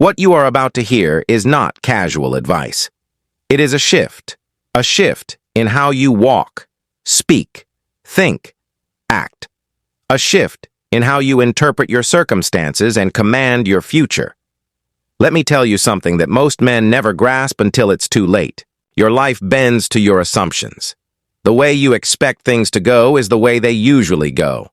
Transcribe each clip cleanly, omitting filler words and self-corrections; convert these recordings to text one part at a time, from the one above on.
What you are about to hear is not casual advice. It is a shift in how you walk, speak, think, act. A shift in how you interpret your circumstances and command your future. Let me tell you something that most men never grasp until it's too late. Your life bends to your assumptions. The way you expect things to go is the way they usually go.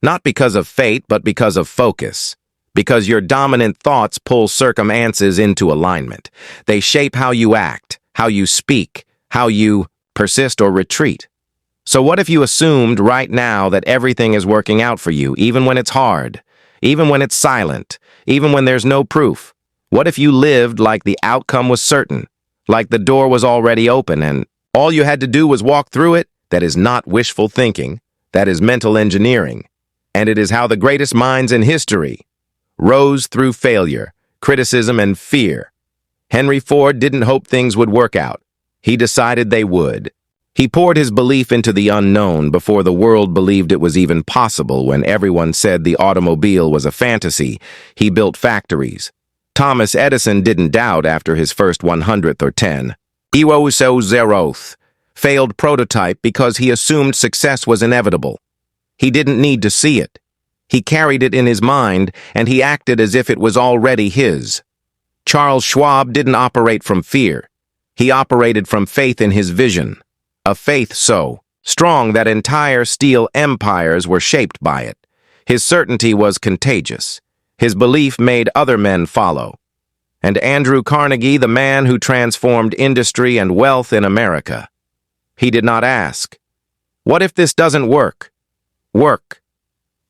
Not because of fate, but because of focus. Because your dominant thoughts pull circumstances into alignment. They shape how you act, how you speak, how you persist or retreat. So what if you assumed right now that everything is working out for you, even when it's hard, even when it's silent, even when there's no proof? What if you lived like the outcome was certain, like the door was already open and all you had to do was walk through it? That is not wishful thinking. That is mental engineering. And it is how the greatest minds in history rose through failure, criticism, and fear. Henry Ford didn't hope things would work out. He decided they would. He poured his belief into the unknown before the world believed it was even possible. When everyone said the automobile was a fantasy, he built factories. Thomas Edison didn't doubt after his first 100th or 10. He was so zeroth, failed prototype because he assumed success was inevitable. He didn't need to see it. He carried it in his mind, and he acted as if it was already his. Charles Schwab didn't operate from fear. He operated from faith in his vision. A faith so strong that entire steel empires were shaped by it. His certainty was contagious. His belief made other men follow. And Andrew Carnegie, the man who transformed industry and wealth in America. He did not ask, "What if this doesn't work?" Work.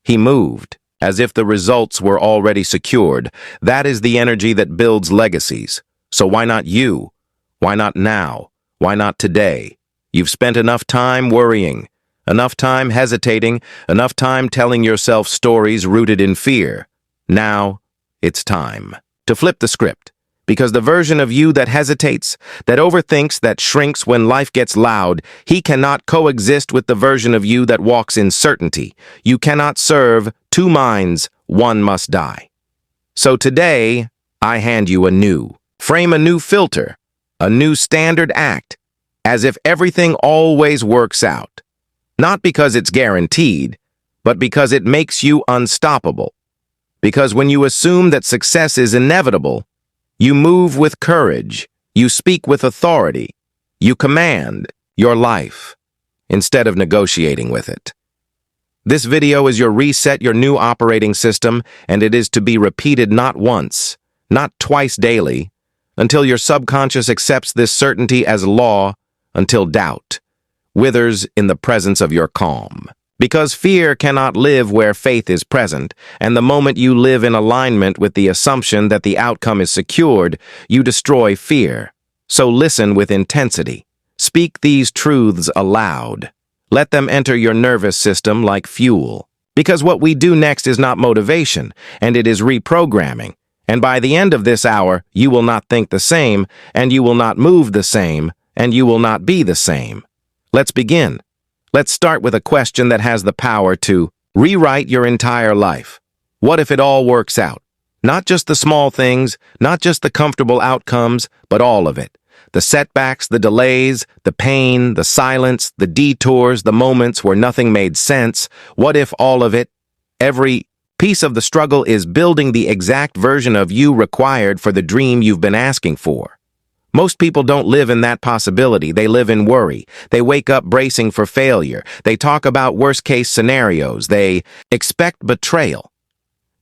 He moved, as if the results were already secured. That is the energy that builds legacies. So why not you? Why not now? Why not today? You've spent enough time worrying, enough time hesitating, enough time telling yourself stories rooted in fear. Now, it's time to flip the script. Because the version of you that hesitates, that overthinks, that shrinks when life gets loud, he cannot coexist with the version of you that walks in certainty. You cannot serve two minds, one must die. So today, I hand you frame a new filter, a new standard act, as if everything always works out. Not because it's guaranteed, but because it makes you unstoppable. Because when you assume that success is inevitable, you move with courage, you speak with authority, you command your life instead of negotiating with it. This video is your reset, your new operating system, and it is to be repeated not once, not twice daily, until your subconscious accepts this certainty as law, until doubt withers in the presence of your calm. Because fear cannot live where faith is present, and the moment you live in alignment with the assumption that the outcome is secured, you destroy fear. So listen with intensity. Speak these truths aloud. Let them enter your nervous system like fuel. Because what we do next is not motivation, and it is reprogramming. And by the end of this hour, you will not think the same, and you will not move the same, and you will not be the same. Let's begin. Let's start with a question that has the power to rewrite your entire life. What if it all works out? Not just the small things, not just the comfortable outcomes, but all of it. The setbacks, the delays, the pain, the silence, the detours, the moments where nothing made sense. What if all of it, every piece of the struggle is building the exact version of you required for the dream you've been asking for? Most people don't live in that possibility. They live in worry. They wake up bracing for failure. They talk about worst-case scenarios. They expect betrayal.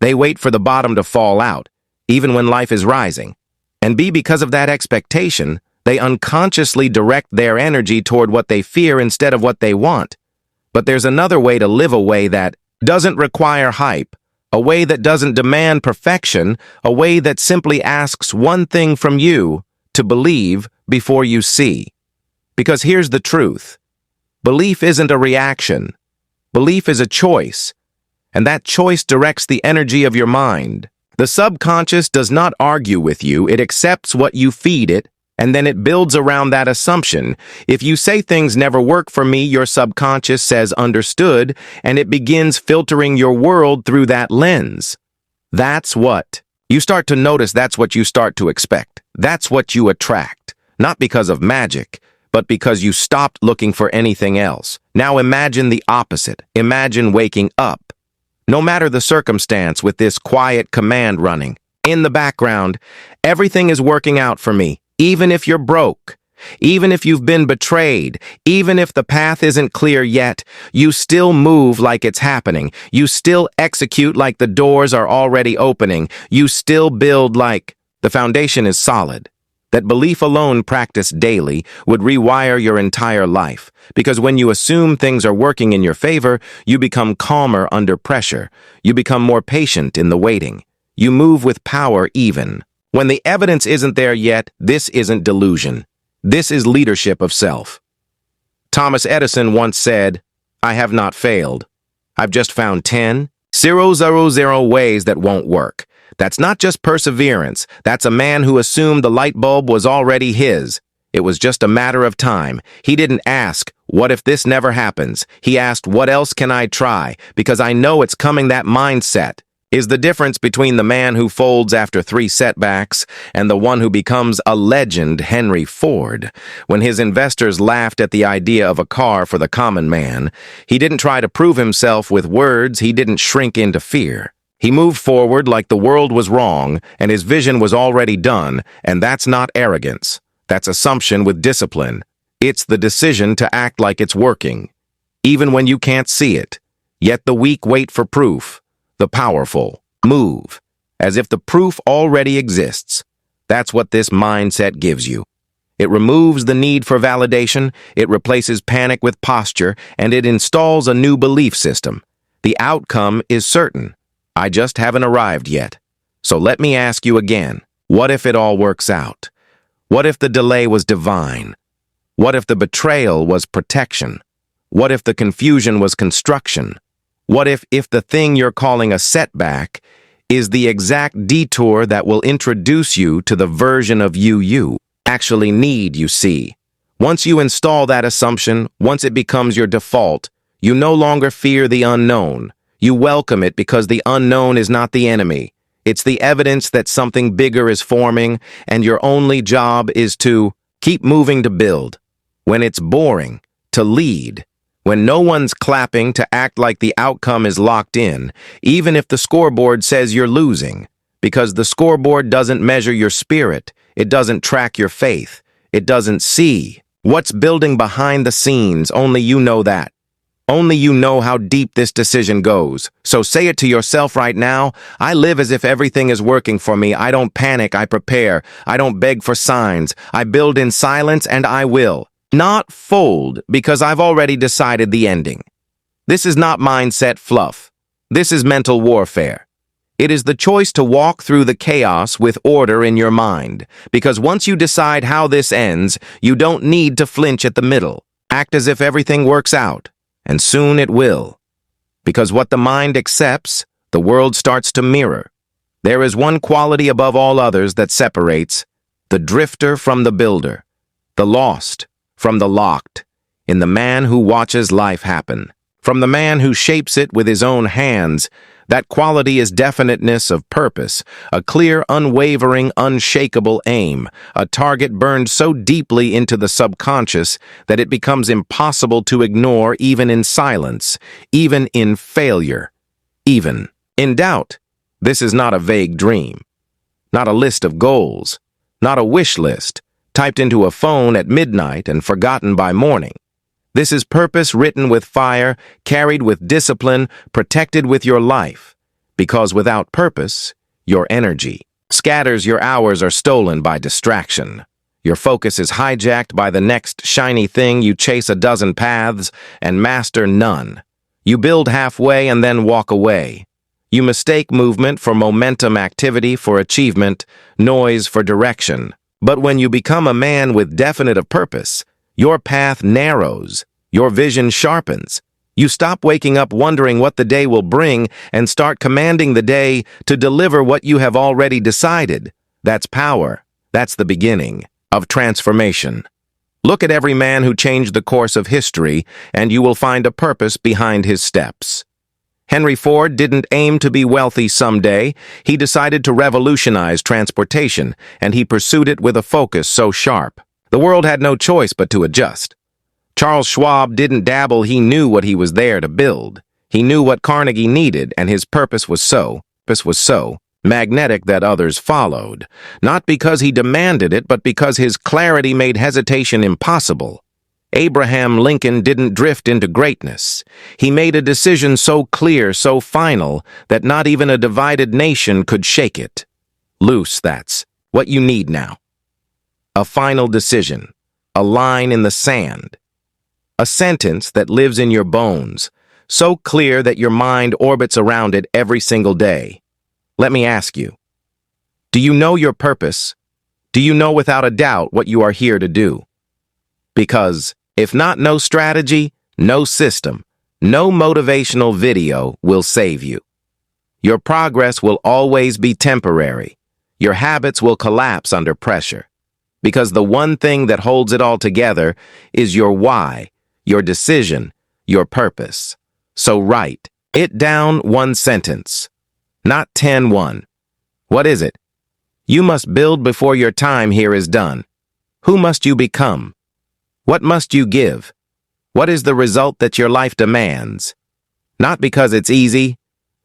They wait for the bottom to fall out, even when life is rising. And because of that expectation, they unconsciously direct their energy toward what they fear instead of what they want. But there's another way to live, a way that doesn't require hype, a way that doesn't demand perfection, a way that simply asks one thing from you: to believe before you see. Because here's the truth. Belief isn't a reaction. Belief is a choice. And that choice directs the energy of your mind. The subconscious does not argue with you. It accepts what you feed it, and then it builds around that assumption. If you say things never work for me, your subconscious says understood, and it begins filtering your world through that lens. That's what You start to notice that's what you start to expect. That's what you attract. Not because of magic, but because you stopped looking for anything else. Now imagine the opposite. Imagine waking up. No matter the circumstance, with this quiet command running. In the background, everything is working out for me, even if you're broke. Even if you've been betrayed, even if the path isn't clear yet, you still move like it's happening. You still execute like the doors are already opening. You still build like the foundation is solid. That belief alone, practiced daily, would rewire your entire life. Because when you assume things are working in your favor, you become calmer under pressure. You become more patient in the waiting. You move with power even. When the evidence isn't there yet, this isn't delusion. This is leadership of self. Thomas Edison once said, "I have not failed. I've just found 10,000 ways that won't work." That's not just perseverance. That's a man who assumed the light bulb was already his. It was just a matter of time. He didn't ask, "What if this never happens?" He asked, "What else can I try? Because I know it's coming." That mindset is the difference between the man who folds after 3 setbacks and the one who becomes a legend. Henry Ford. When his investors laughed at the idea of a car for the common man, he didn't try to prove himself with words. He didn't shrink into fear. He moved forward like the world was wrong and his vision was already done, and that's not arrogance. That's assumption with discipline. It's the decision to act like it's working, even when you can't see it. Yet the weak wait for proof. The powerful move, as if the proof already exists. That's what this mindset gives you. It removes the need for validation, it replaces panic with posture, and it installs a new belief system. The outcome is certain. I just haven't arrived yet. So let me ask you again, what if it all works out? What if the delay was divine? What if the betrayal was protection? What if the confusion was construction? What if the thing you're calling a setback is the exact detour that will introduce you to the version of you actually need, you see? Once you install that assumption, once it becomes your default, you no longer fear the unknown. You welcome it because the unknown is not the enemy. It's the evidence that something bigger is forming, and your only job is to keep moving, to build. When it's boring, to lead. When no one's clapping, to act like the outcome is locked in, even if the scoreboard says you're losing. Because the scoreboard doesn't measure your spirit, it doesn't track your faith, it doesn't see what's building behind the scenes. Only you know that. Only you know how deep this decision goes. So say it to yourself right now. I live as if everything is working for me. I don't panic, I prepare. I don't beg for signs. I build in silence, and I will not fold because I've already decided the ending. This is not mindset fluff. This is mental warfare. It is the choice to walk through the chaos with order in your mind. Because once you decide how this ends, you don't need to flinch at the middle. Act as if everything works out, and soon it will. Because what the mind accepts, the world starts to mirror. There is one quality above all others that separates the drifter from the builder, the lost from the locked, in the man who watches life happen. From the man who shapes it with his own hands, that quality is definiteness of purpose, a clear, unwavering, unshakable aim, a target burned so deeply into the subconscious that it becomes impossible to ignore even in silence, even in failure, even in doubt. This is not a vague dream, not a list of goals, not a wish list, typed into a phone at midnight and forgotten by morning. This is purpose written with fire, carried with discipline, protected with your life. Because without purpose, your energy scatters, your hours are stolen by distraction. Your focus is hijacked by the next shiny thing. You chase a dozen paths and master none. You build halfway and then walk away. You mistake movement for momentum, activity for achievement, noise for direction. But when you become a man with definite purpose, your path narrows, your vision sharpens. You stop waking up wondering what the day will bring and start commanding the day to deliver what you have already decided. That's power. That's the beginning of transformation. Look at every man who changed the course of history, and you will find a purpose behind his steps. Henry Ford didn't aim to be wealthy someday. He decided to revolutionize transportation, and he pursued it with a focus so sharp. The world had no choice but to adjust. Charles Schwab didn't dabble, he knew what he was there to build. He knew what Carnegie needed, and his purpose was so magnetic that others followed. Not because he demanded it, but because his clarity made hesitation impossible. Abraham Lincoln didn't drift into greatness. He made a decision so clear, so final, that not even a divided nation could shake it. Luce, that's what you need now. A final decision, a line in the sand, a sentence that lives in your bones, so clear that your mind orbits around it every single day. Let me ask you, do you know your purpose? Do you know without a doubt what you are here to do? Because if not, no strategy, no system, no motivational video will save you. Your progress will always be temporary. Your habits will collapse under pressure. Because the one thing that holds it all together is your why, your decision, your purpose. So write it down, one sentence, not 10-1. What is it? You must build before your time here is done. Who must you become? What must you give? What is the result that your life demands? Not because it's easy,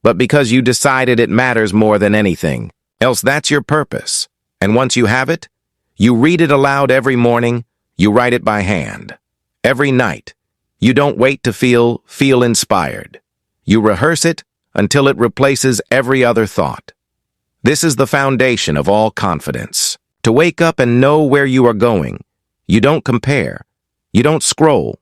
but because you decided it matters more than anything. Else that's your purpose. And once you have it, you read it aloud every morning, you write it by hand. Every night, you don't wait to feel inspired. You rehearse it until it replaces every other thought. This is the foundation of all confidence. To wake up and know where you are going. You don't compare. You don't scroll.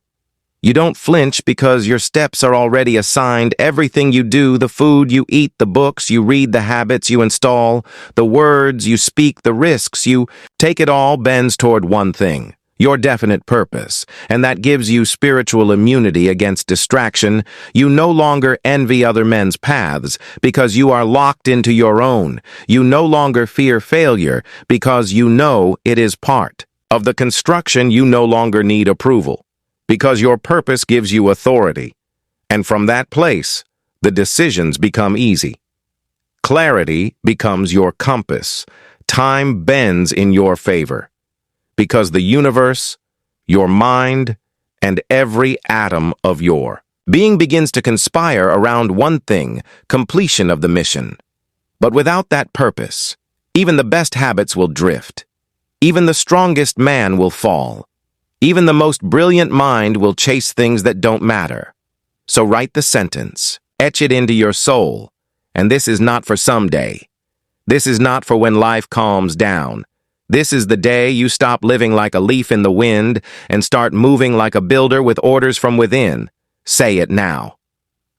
You don't flinch because your steps are already assigned. Everything you do, the food you eat, the books you read, the habits you install, the words you speak, the risks you take, it all bends toward one thing, your definite purpose, and that gives you spiritual immunity against distraction. You no longer envy other men's paths because you are locked into your own. You no longer fear failure because you know it is part of the construction. You no longer need approval because your purpose gives you authority. And from that place, the decisions become easy. Clarity becomes your compass. Time bends in your favor. Because the universe, your mind, and every atom of your being begins to conspire around one thing, completion of the mission. But without that purpose, even the best habits will drift. Even the strongest man will fall. Even the most brilliant mind will chase things that don't matter. So write the sentence, etch it into your soul, and this is not for someday. This is not for when life calms down. This is the day you stop living like a leaf in the wind and start moving like a builder with orders from within. Say it now.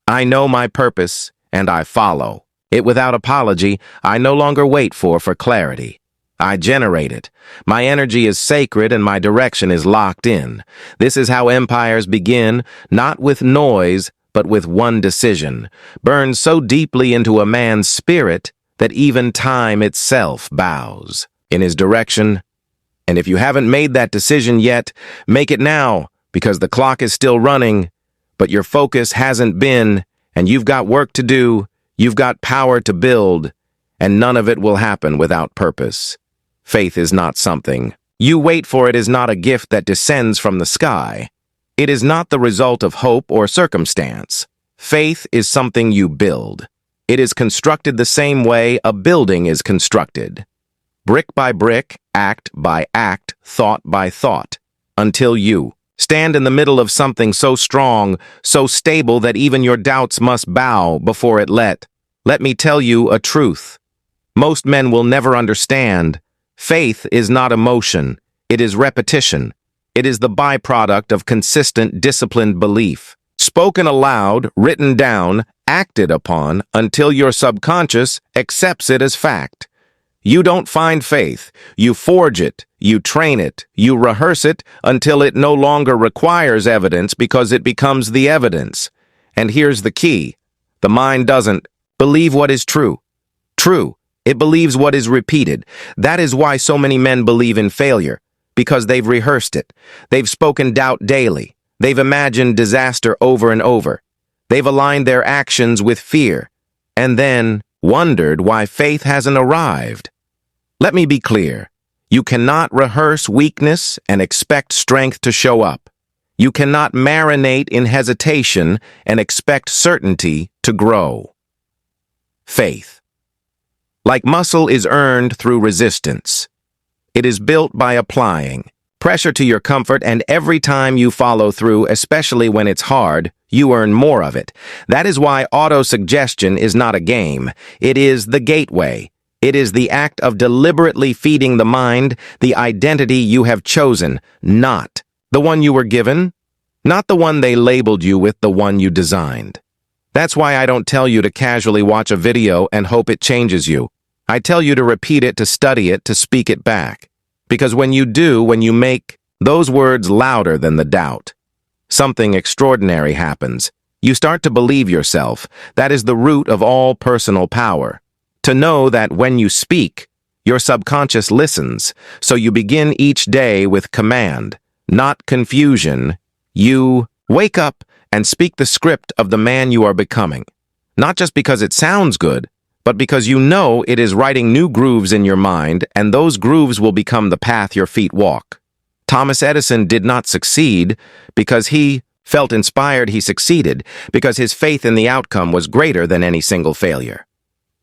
I know my purpose, and I follow it without apology. I no longer wait for clarity. I generate it. My energy is sacred and my direction is locked in. This is how empires begin, not with noise, but with one decision, burned so deeply into a man's spirit that even time itself bows in his direction. And if you haven't made that decision yet, make it now, because the clock is still running, but your focus hasn't been, and you've got work to do, you've got power to build, and none of it will happen without purpose. Faith is not something you wait for. It is not a gift that descends from the sky. It is not the result of hope or circumstance. Faith is something you build. It is constructed the same way a building is constructed. Brick by brick, act by act, thought by thought, until you stand in the middle of something so strong, so stable that even your doubts must bow before it. Let me tell you a truth. Most men will never understand. Faith is not emotion. It is repetition. It is the byproduct of consistent, disciplined belief. Spoken aloud, written down, acted upon until your subconscious accepts it as fact. You don't find faith. You forge it. You train it. You rehearse it until it no longer requires evidence because it becomes the evidence. And here's the key. The mind doesn't believe what is true. True. It believes what is repeated. That is why so many men believe in failure, because they've rehearsed it. They've spoken doubt daily. They've imagined disaster over and over. They've aligned their actions with fear, and then wondered why faith hasn't arrived. Let me be clear. You cannot rehearse weakness and expect strength to show up. You cannot marinate in hesitation and expect certainty to grow. Faith. Like muscle is earned through resistance. It is built by applying pressure to your comfort, and every time you follow through, especially when it's hard, you earn more of it. That is why autosuggestion is not a game. It is the gateway. It is the act of deliberately feeding the mind the identity you have chosen, not the one you were given, not the one they labeled you with, the one you designed. That's why I don't tell you to casually watch a video and hope it changes you. I tell you to repeat it, to study it, to speak it back. Because when you do, when you make those words louder than the doubt, something extraordinary happens. You start to believe yourself. That is the root of all personal power. To know that when you speak, your subconscious listens, so you begin each day with command, not confusion. You wake up and speak the script of the man you are becoming, not just because it sounds good, but because you know it is writing new grooves in your mind, and those grooves will become the path your feet walk. Thomas Edison did not succeed because he felt inspired. He succeeded because his faith in the outcome was greater than any single failure.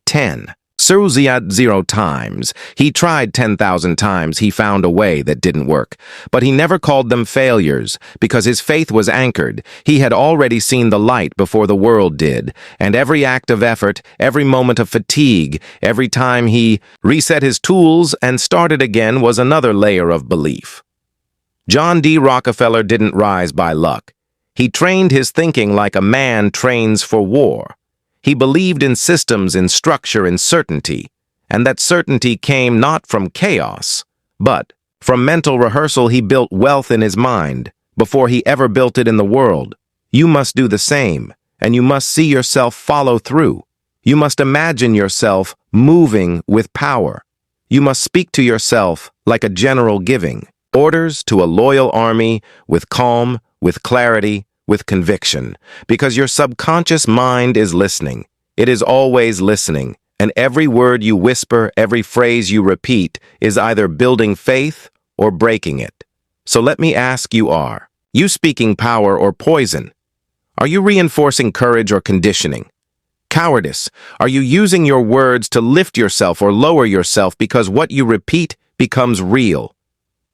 10. Suziat 0 times. He tried 10,000 times. He found a way that didn't work. But he never called them failures because his faith was anchored. He had already seen the light before the world did. And every act of effort, every moment of fatigue, every time he reset his tools and started again was another layer of belief. John D. Rockefeller didn't rise by luck. He trained his thinking like a man trains for war. He believed in systems, in structure, in certainty, and that certainty came not from chaos, but from mental rehearsal. He built wealth in his mind before he ever built it in the world. You must do the same, and you must see yourself follow through. You must imagine yourself moving with power. You must speak to yourself like a general giving orders to a loyal army with calm, with clarity, with conviction, because your subconscious mind is listening. It is always listening, and every word you whisper, every phrase you repeat is either building faith or breaking it. So let me ask you, are you speaking power or poison? Are you reinforcing courage or conditioning? Cowardice. Are you using your words to lift yourself or lower yourself because what you repeat becomes real?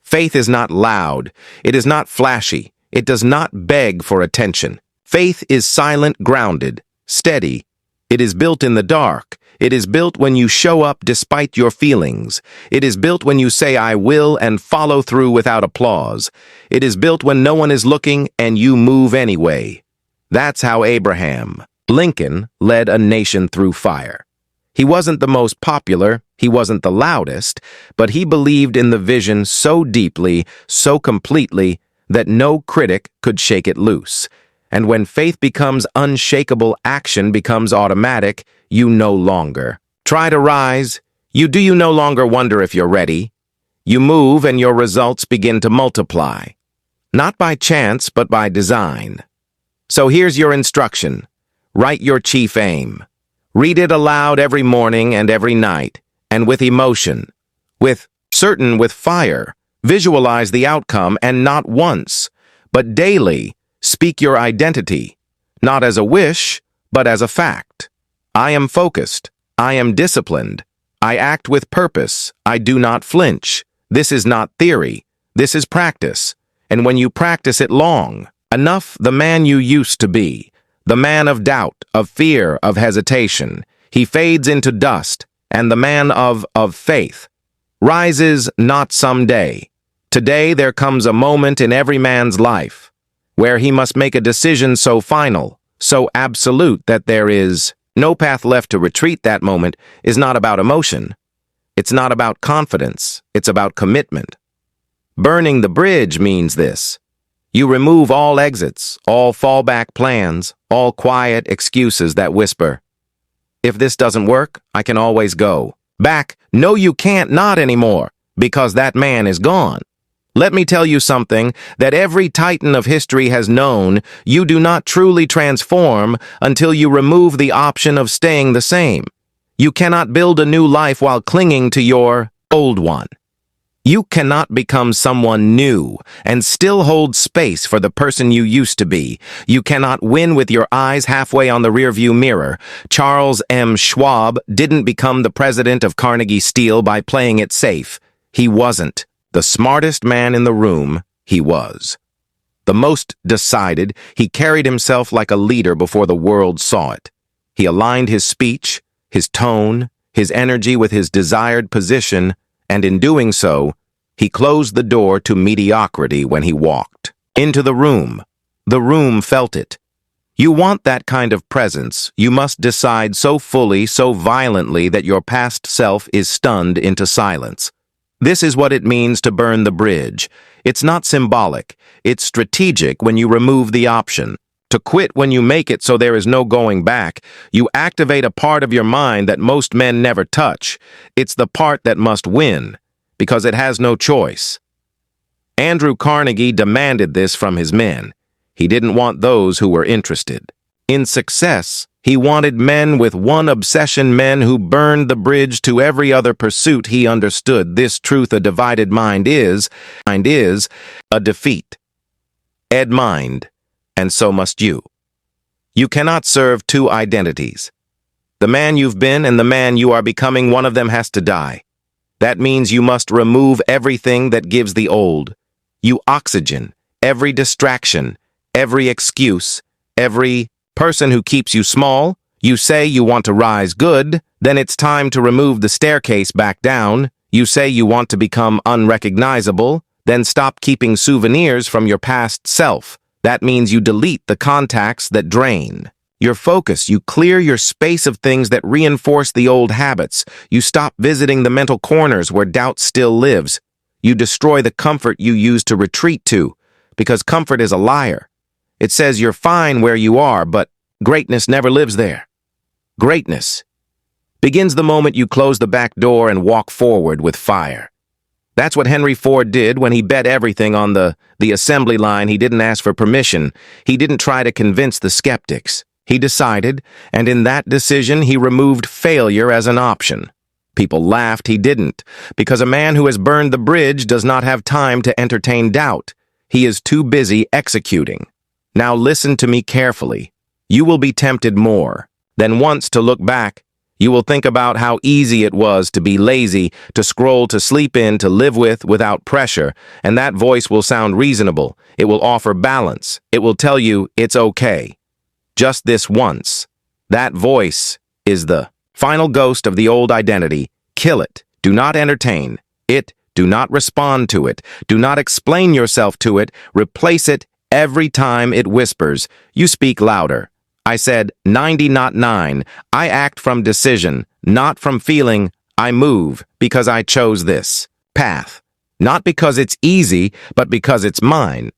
Faith is not loud. It is not flashy. It does not beg for attention. Faith is silent, grounded, steady. It is built in the dark. It is built when you show up despite your feelings. It is built when you say, "I will," and follow through without applause. It is built when no one is looking and you move anyway. That's how Abraham Lincoln led a nation through fire. He wasn't the most popular, he wasn't the loudest, but he believed in the vision so deeply, so completely, that no critic could shake it loose. And when faith becomes unshakable, action becomes automatic. You no longer try to rise. You no longer wonder if you're ready. You move and your results begin to multiply. Not by chance, but by design. So here's your instruction. Write your chief aim. Read it aloud every morning and every night, and with emotion, with fire. Visualize the outcome, and not once, but daily, speak your identity, not as a wish, but as a fact. I am focused. I am disciplined. I act with purpose. I do not flinch. This is not theory. This is practice. And when you practice it long enough, the man you used to be, the man of doubt, of fear, of hesitation, he fades into dust, and the man of faith rises not someday. Today there comes a moment in every man's life where he must make a decision so final, so absolute that there is no path left to retreat. That moment is not about emotion. It's not about confidence. It's about commitment. Burning the bridge means this. You remove all exits, all fallback plans, all quiet excuses that whisper, "If this doesn't work, I can always go back." No, you can't, not anymore, because that man is gone. Let me tell you something that every titan of history has known: you do not truly transform until you remove the option of staying the same. You cannot build a new life while clinging to your old one. You cannot become someone new and still hold space for the person you used to be. You cannot win with your eyes halfway on the rearview mirror. Charles M. Schwab didn't become the president of Carnegie Steel by playing it safe. He wasn't the smartest man in the room. He was the most decided. He carried himself like a leader before the world saw it. He aligned his speech, his tone, his energy with his desired position, and in doing so, he closed the door to mediocrity when he walked into the room. The room felt it. You want that kind of presence, you must decide so fully, so violently that your past self is stunned into silence. This is what it means to burn the bridge. It's not symbolic, it's strategic when you remove the option. To quit when you make it so there is no going back, you activate a part of your mind that most men never touch. It's the part that must win, because it has no choice. Andrew Carnegie demanded this from his men. He didn't want those who were interested in success. He wanted men with one obsession, men who burned the bridge to every other pursuit. He understood this truth: a divided mind is a defeat. Ed mind. And so must you. You cannot serve two identities. The man you've been and the man you are becoming, one of them has to die. That means you must remove everything that gives the old. You oxygen every distraction, every excuse, every person who keeps you small. You say you want to rise, good, then it's time to remove the staircase back down. You say you want to become unrecognizable, then stop keeping souvenirs from your past self. That means you delete the contacts that drain your focus. You clear your space of things that reinforce the old habits. You stop visiting the mental corners where doubt still lives. You destroy the comfort you used to retreat to, because comfort is a liar. It says you're fine where you are, but greatness never lives there. Greatness begins the moment you close the back door and walk forward with fire. That's what Henry Ford did when he bet everything on the assembly line. He didn't ask for permission. He didn't try to convince the skeptics. He decided, and in that decision, he removed failure as an option. People laughed. He didn't, because a man who has burned the bridge does not have time to entertain doubt. He is too busy executing. Now listen to me carefully. You will be tempted more than once to look back. You will think about how easy it was to be lazy, to scroll, to sleep in, to live with without pressure, and that voice will sound reasonable. It will offer balance. It will tell you it's okay. Just this once. That voice is the final ghost of the old identity. Kill it. Do not entertain it. Do not respond to it. Do not explain yourself to it. Replace it every time it whispers. You speak louder. I said 90, not 9. I act from decision, not from feeling. I move because I chose this path. Not because it's easy, but because it's mine.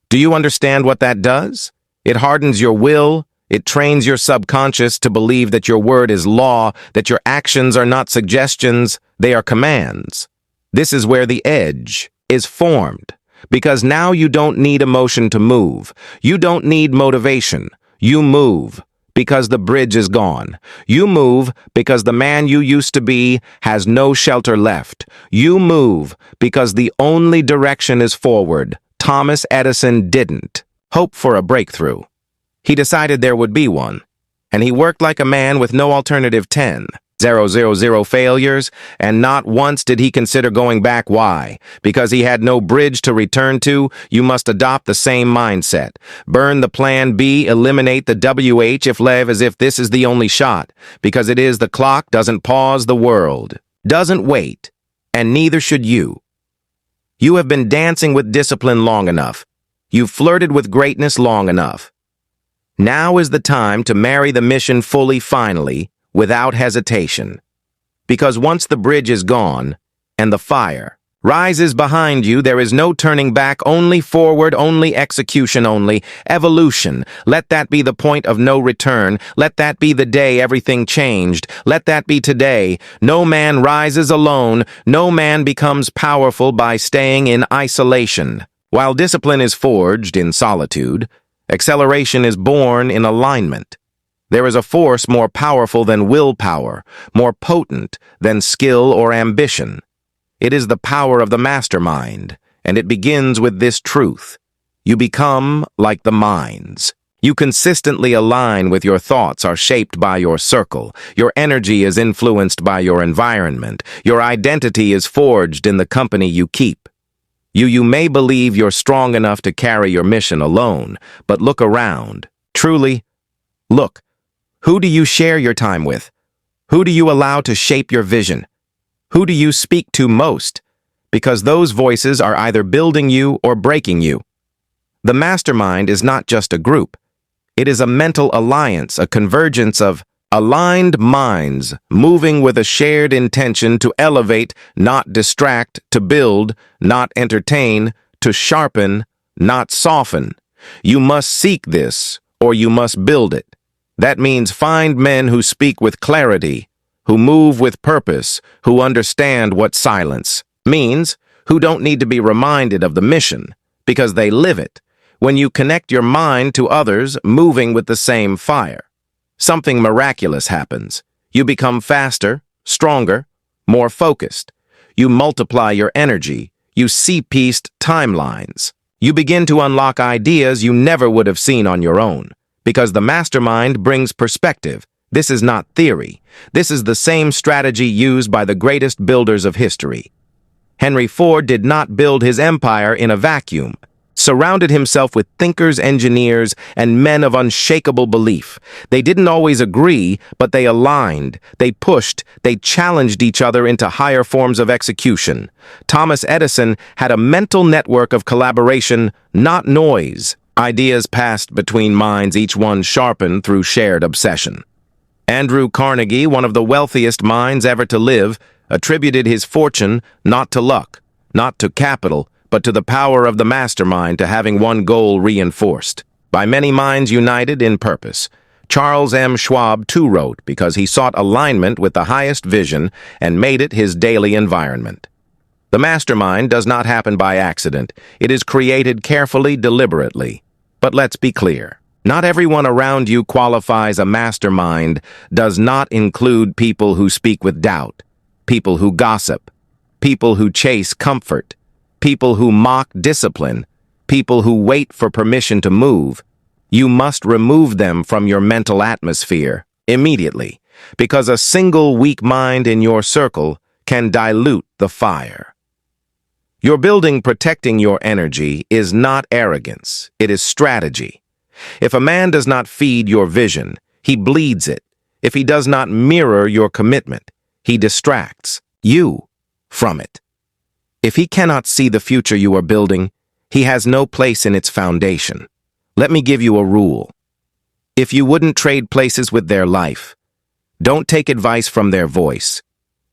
Do you understand what that does? It hardens your will. It trains your subconscious to believe that your word is law, that your actions are not suggestions, they are commands. This is where the edge is formed, because now you don't need emotion to move. You don't need motivation. You move because the bridge is gone. You move because the man you used to be has no shelter left. You move because the only direction is forward. Thomas Edison didn't hope for a breakthrough. He decided there would be one, and he worked like a man with no alternative. 0 failures, and not once did he consider going back. Why? Because he had no bridge to return to. You must adopt the same mindset. Burn the plan B, eliminate the WH if lev, as if this is the only shot, because it is. The clock doesn't pause, the world doesn't wait, and neither should you. You have been dancing with discipline long enough. You've flirted with greatness long enough. Now is the time to marry the mission fully, finally, without hesitation. Because once the bridge is gone, and the fire Rise is behind you. There is no turning back, only forward, only execution, only evolution. Let that be the point of no return. Let that be the day everything changed. Let that be today. No man rises alone. No man becomes powerful by staying in isolation. While discipline is forged in solitude, acceleration is born in alignment. There is a force more powerful than willpower, more potent than skill or ambition. It is the power of the mastermind, and it begins with this truth. You become like the minds. You consistently align with your thoughts are shaped by your circle. Your energy is influenced by your environment. Your identity is forged in the company you keep. You may believe you're strong enough to carry your mission alone, but look around. Truly, look. Who do you share your time with? Who do you allow to shape your vision? Who do you speak to most? Because those voices are either building you or breaking you. The mastermind is not just a group. It is a mental alliance, a convergence of aligned minds moving with a shared intention to elevate, not distract, to build, not entertain, to sharpen, not soften. You must seek this, or you must build it. That means find men who speak with clarity, who move with purpose, who understand what silence means, who don't need to be reminded of the mission, because they live it. When you connect your mind to others moving with the same fire, something miraculous happens. You become faster, stronger, more focused. You multiply your energy. You see-pieced timelines. You begin to unlock ideas you never would have seen on your own, because the mastermind brings perspective. This is not theory. This is the same strategy used by the greatest builders of history. Henry Ford did not build his empire in a vacuum. Surrounded himself with thinkers, engineers, and men of unshakable belief. They didn't always agree, but they aligned, they pushed, they challenged each other into higher forms of execution. Thomas Edison had a mental network of collaboration, not noise. Ideas passed between minds, each one sharpened through shared obsession. Andrew Carnegie, one of the wealthiest minds ever to live, attributed his fortune not to luck, not to capital, but to the power of the mastermind, to having one goal reinforced. By many minds united in purpose. Charles M. Schwab too wrote, because he sought alignment with the highest vision and made it his daily environment. The mastermind does not happen by accident. It is created carefully, deliberately. But let's be clear. Not everyone around you qualifies a mastermind. Does not include people who speak with doubt, people who gossip, people who chase comfort, people who mock discipline, people who wait for permission to move. You must remove them from your mental atmosphere immediately, because a single weak mind in your circle can dilute the fire. Your building protecting your energy is not arrogance, it is strategy. If a man does not feed your vision, he bleeds it. If he does not mirror your commitment, he distracts you from it. If he cannot see the future you are building, he has no place in its foundation. Let me give you a rule. If you wouldn't trade places with their life, don't take advice from their voice.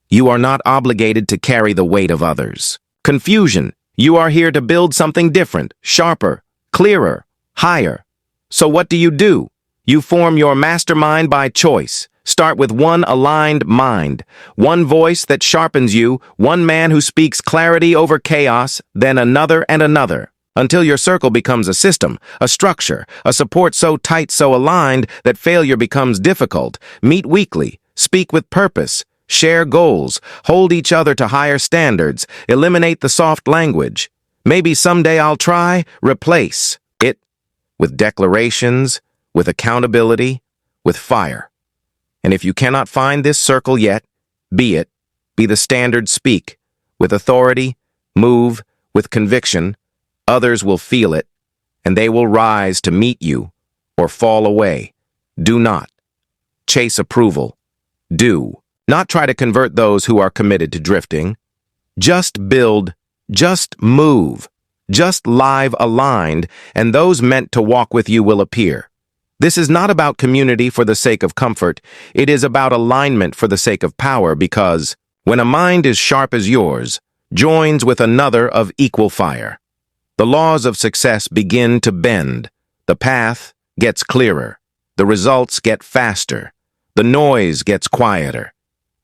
You are not obligated to carry the weight of others. Confusion. You are here to build something different, sharper, clearer, higher. So what do? You form your mastermind by choice. Start with one aligned mind, one voice that sharpens you, one man who speaks clarity over chaos, then another and another, until your circle becomes a system, a structure, a support so tight, so aligned that failure becomes difficult. Meet weekly, speak with purpose, share goals, hold each other to higher standards, eliminate the soft language. Maybe someday I'll try, replace it with declarations, with accountability, with fire. And if you cannot find this circle yet, be it. Be the standard. Speak with authority, move with conviction. Others will feel it, and they will rise to meet you or fall away. Do not chase approval. Do not try to convert those who are committed to drifting. Just build, just move, just live aligned, and those meant to walk with you will appear. This is not about community for the sake of comfort. It is about alignment for the sake of power, because when a mind is sharp as yours, joins with another of equal fire. The laws of success begin to bend. The path gets clearer. The results get faster. The noise gets quieter.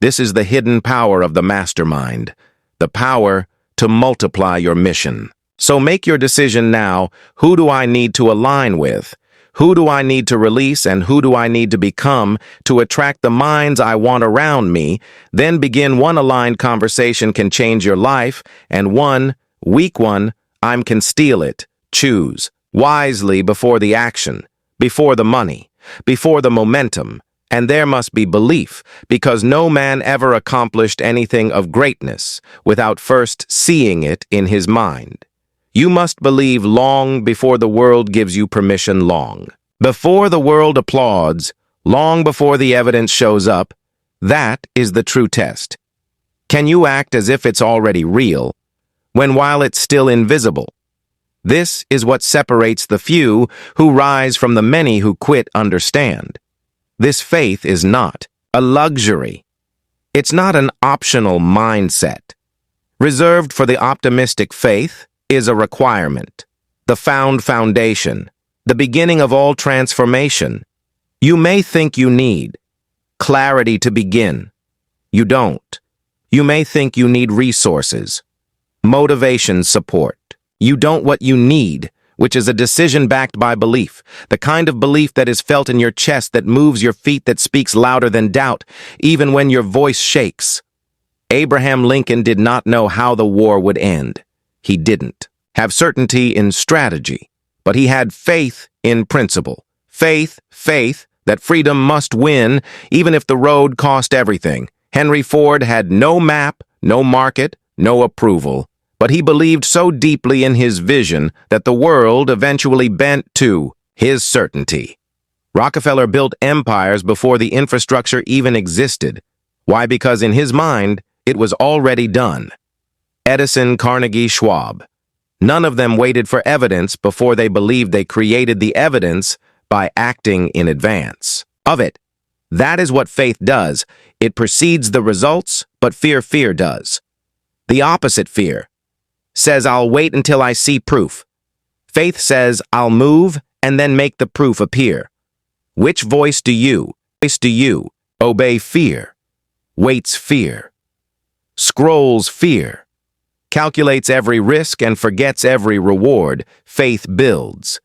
This is the hidden power of the mastermind, the power to multiply your mission. So make your decision now. Who do I need to align with? Who do I need to release and who do I need to become to attract the minds I want around me? Then begin. One aligned conversation can change your life, and one weak one can steal it. Choose wisely before the action, before the money, before the momentum. And there must be belief, because no man ever accomplished anything of greatness without first seeing it in his mind. You must believe long before the world gives you permission, long before the world applauds, long before the evidence shows up. That is the true test. Can you act as if it's already real, while it's still invisible? This is what separates the few who rise from the many who quit. Understand. This faith is not a luxury. It's not an optional mindset. Reserved for the optimistic, faith is a requirement, the foundation, the beginning of all transformation. You may think you need clarity to begin. You don't. You may think you need resources, motivation, support. You don't. What you need, which is a decision backed by belief, the kind of belief that is felt in your chest, that moves your feet, that speaks louder than doubt, even when your voice shakes. Abraham Lincoln did not know how the war would end. He didn't have certainty in strategy, but he had faith in principle. Faith that freedom must win, even if the road cost everything. Henry Ford had no map, no market, no approval. But he believed so deeply in his vision that the world eventually bent to his certainty. Rockefeller built empires before the infrastructure even existed. Why? Because in his mind, it was already done. Edison, Carnegie, Schwab. None of them waited for evidence before they believed. They created the evidence by acting in advance of it. That is what faith does. It precedes the results, but fear does. The opposite. Fear says, I'll wait until I see proof. Faith says, I'll move and then make the proof appear. Which voice do you obey? Fear waits, fear scrolls, fear calculates every risk and forgets every reward. Faith builds.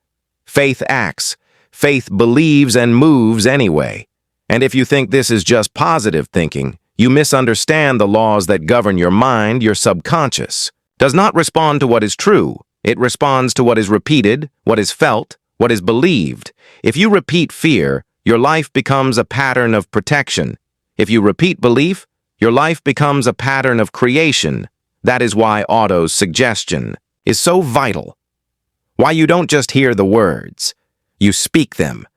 Faith acts. Faith believes and moves anyway. And if you think this is just positive thinking, you misunderstand the laws that govern your mind. Your subconscious does not respond to what is true. It responds to what is repeated, what is felt, what is believed. If you repeat fear, your life becomes a pattern of protection. If you repeat belief, your life becomes a pattern of creation. That is why Otto's suggestion is so vital. Why you don't just hear the words. You speak them.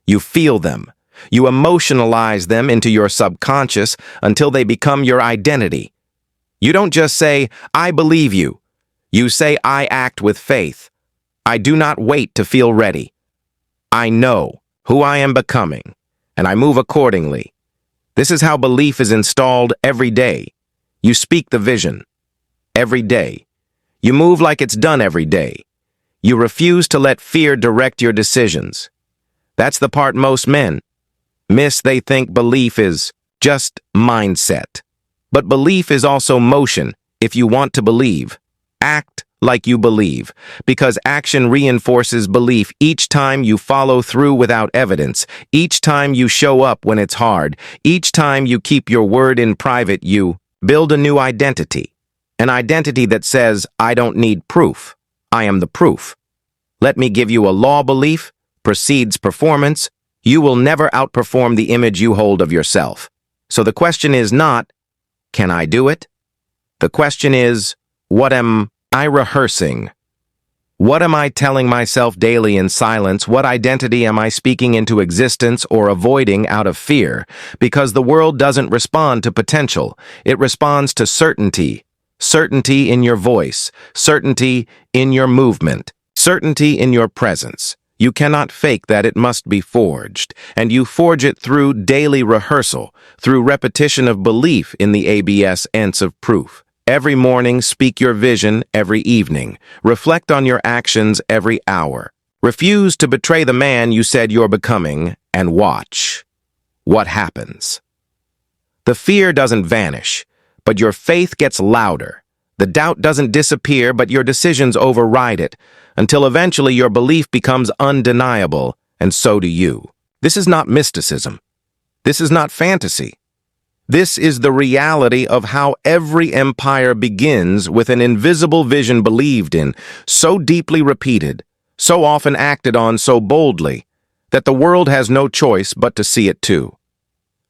You feel them. You emotionalize them into your subconscious until they become your identity. You don't just say, I believe you. You say, I act with faith. I do not wait to feel ready. I know who I am becoming, and I move accordingly. This is how belief is installed every day. You speak the vision every day. You move like it's done every day. You refuse to let fear direct your decisions. That's the part most men miss. They think belief is just mindset. But belief is also motion. If you want to believe, act like you believe, because action reinforces belief. Each time you follow through without evidence, each time you show up when it's hard, each time you keep your word in private, you build a new identity. An identity that says, I don't need proof. I am the proof. Let me give you a law. Belief precedes performance. You will never outperform the image you hold of yourself. So the question is not, can I do it? The question is, what am I rehearsing? What am I telling myself daily in silence? What identity am I speaking into existence or avoiding out of fear? Because the world doesn't respond to potential. It responds to certainty. Certainty in your voice. Certainty in your movement. Certainty in your presence. You cannot fake that. It must be forged. And you forge it through daily rehearsal, through repetition of belief in the ABS-ence of proof. Every morning, speak your vision every evening. Reflect on your actions every hour. Refuse to betray the man you said you're becoming, and watch what happens. The fear doesn't vanish, but your faith gets louder. The doubt doesn't disappear, but your decisions override it, until eventually your belief becomes undeniable, and so do you. This is not mysticism. This is not fantasy. This is the reality of how every empire begins, with an invisible vision believed in, so deeply repeated, so often acted on so boldly, that the world has no choice but to see it too.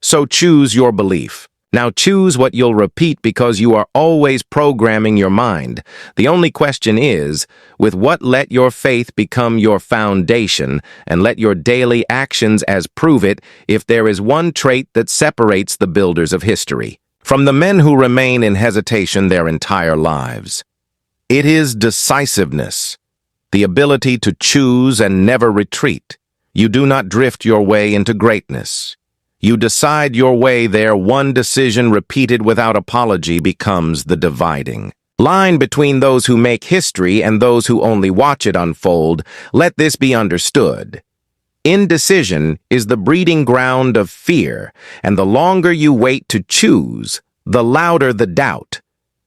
So choose your belief. Now choose what you'll repeat, because you are always programming your mind. The only question is, with what let your faith become your foundation, and let your daily actions as prove it, if there is one trait that separates the builders of history from the men who remain in hesitation their entire lives. It is decisiveness, the ability to choose and never retreat. You do not drift your way into greatness. You decide your way there. One decision repeated without apology becomes the dividing line between those who make history and those who only watch it unfold. Let this be understood. Indecision is the breeding ground of fear, and the longer you wait to choose, the louder the doubt.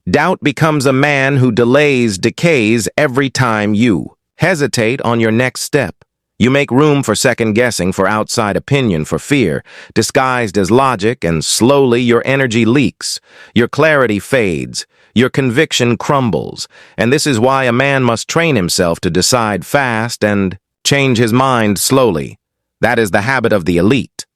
Doubt becomes a man who decays every time you hesitate on your next step. You make room for second-guessing, for outside opinion, for fear, disguised as logic, and slowly your energy leaks, your clarity fades, your conviction crumbles, and this is why a man must train himself to decide fast and change his mind slowly. That is the habit of the elite.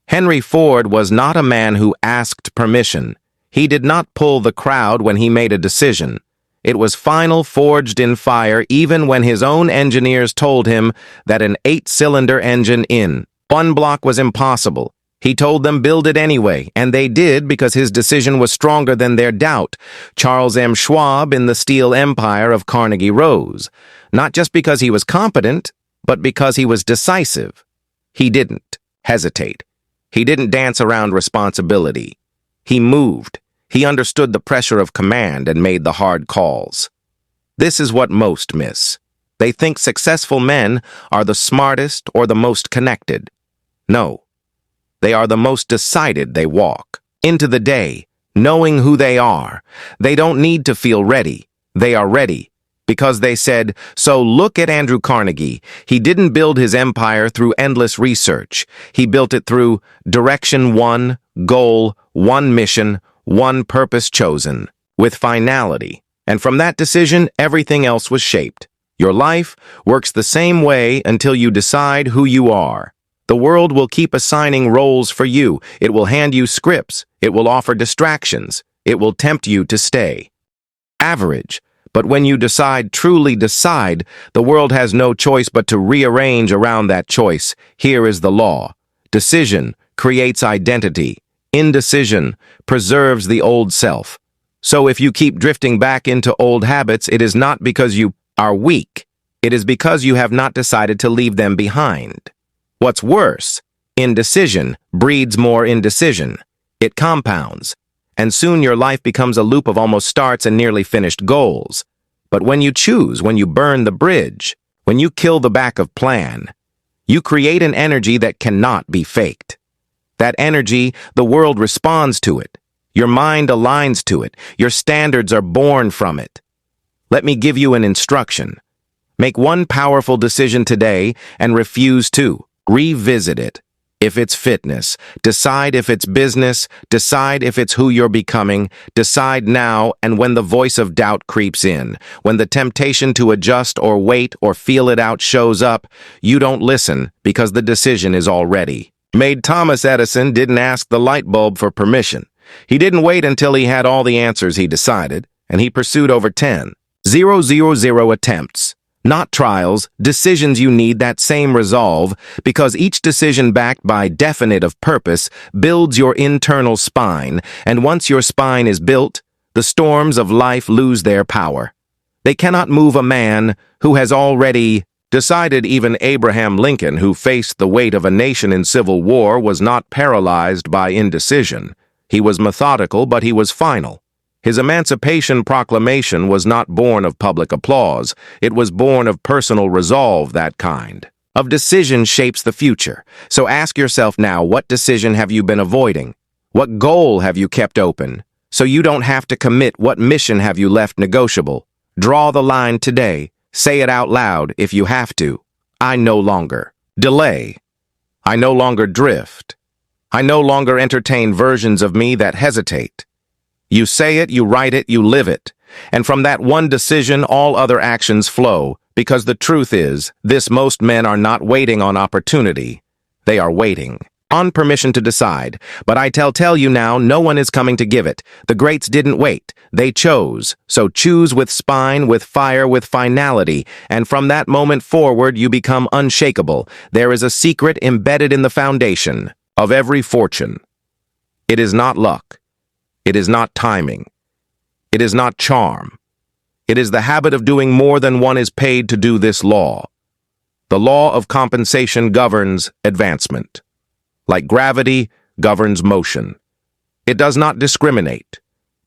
Henry Ford was not a man who asked permission. He did not pull the crowd when he made a decision. It was final, forged in fire, even when his own engineers told him that an 8-cylinder engine in one block was impossible. He told them build it anyway, and they did, because his decision was stronger than their doubt. Charles M. Schwab in the steel empire of Carnegie rose, not just because he was competent, but because he was decisive. He didn't hesitate. He didn't dance around responsibility. He moved. He understood the pressure of command and made the hard calls. This is what most miss. They think successful men are the smartest or the most connected. No, they are the most decided. They walk into the day, knowing who they are. They don't need to feel ready. They are ready because they said, so look at Andrew Carnegie. He didn't build his empire through endless research. He built it through direction, one goal, one mission, one purpose chosen, with finality. And from that decision, everything else was shaped. Your life works the same way until you decide who you are. The world will keep assigning roles for you. It will hand you scripts. It will offer distractions. It will tempt you to stay average. But when you truly decide, the world has no choice but to rearrange around that choice. Here is the law. Decision creates identity. Indecision preserves the old self. So if you keep drifting back into old habits, it is not because you are weak. It is because you have not decided to leave them behind. What's worse, indecision breeds more indecision. It compounds, and soon your life becomes a loop of almost starts and nearly finished goals. But when you choose, when you burn the bridge, when you kill the backup plan, you create an energy that cannot be faked. That energy, the world responds to it. Your mind aligns to it. Your standards are born from it. Let me give you an instruction. Make one powerful decision today and refuse to revisit it. If it's fitness, decide. If it's business, decide. If it's who you're becoming, decide now. And when the voice of doubt creeps in, when the temptation to adjust or wait or feel it out shows up, you don't listen, because the decision is already made. Thomas Edison didn't ask the light bulb for permission. He didn't wait until he had all the answers. He decided, and he pursued over 10,000 attempts. Not trials, decisions. You need that same resolve, because each decision backed by definitive purpose builds your internal spine, and once your spine is built, the storms of life lose their power. They cannot move a man who has already decided. Even Abraham Lincoln, who faced the weight of a nation in civil war, was not paralyzed by indecision. He was methodical, but he was final. His Emancipation Proclamation was not born of public applause. It was born of personal resolve, that kind of decision shapes the future. So ask yourself now, what decision have you been avoiding? What goal have you kept open? So you don't have to commit, what mission have you left negotiable? Draw the line today. Say it out loud if you have to. I no longer delay. I no longer drift. I no longer entertain versions of me that hesitate. You say it, you write it, you live it. And from that one decision, all other actions flow, because the truth is, most men are not waiting on opportunity. They are waiting on permission to decide. But I tell you now, no one is coming to give it. The greats didn't wait. They chose. So choose with spine, with fire, with finality. And from that moment forward, you become unshakable. There is a secret embedded in the foundation of every fortune. It is not luck. It is not timing. It is not charm. It is the habit of doing more than one is paid to do. This law. The law of compensation governs advancement. Like gravity governs motion. It does not discriminate.